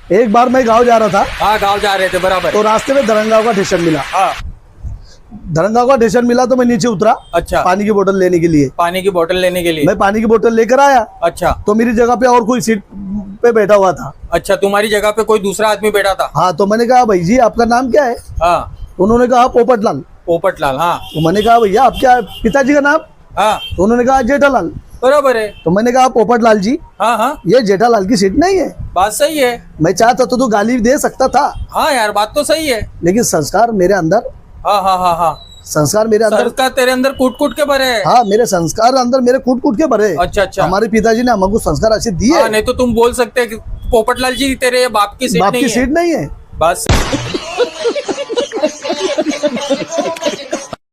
एक बार मैं गांव जा रहा था, हाँ गाँव जा रहे थे बराबर। तो रास्ते में धरमगांव का स्टेशन मिला। हाँ धरमगांव का स्टेशन मिला तो मैं नीचे उतरा अच्छा, पानी की बोतल लेने के लिए। पानी की बोतल लेने के लिए। मैं पानी की बोतल लेकर आया अच्छा तो मेरी जगह पे और कोई सीट पे बैठा हुआ था। अच्छा, तुम्हारी जगह पे कोई दूसरा आदमी बैठा था। हाँ, तो मैंने कहा भाई जी आपका नाम क्या है? हाँ उन्होंने कहा पोपटलाल। पोपटलाल। हाँ तो मैंने कहा भैया आपके पिताजी का नाम? हाँ तो उन्होंने कहा जेठालाल। बराबर है। तो मैंने कहा पोपटलाल जी हाँ हाँ ये जेठालाल की सीट नहीं है। बात सही है। मैं चाहता तो गाली दे सकता था, हाँ यार बात तो सही है। लेकिन संस्कार मेरे अंदर, हाँ हाँ हाँ हाँ, संस्कार मेरे अंदर, संस्कार तेरे अंदर कूट कूट के भरे है। हाँ मेरे संस्कार अंदर मेरे कूट कूट के भरे। अच्छा अच्छा। हमारे पिताजी ने हमको संस्कार ऐसे दिए। हाँ, नहीं तो तुम बोल सकते कि पोपटलाल जी तेरे बाप की सीट बाप नहीं की है। सीट नहीं है। बस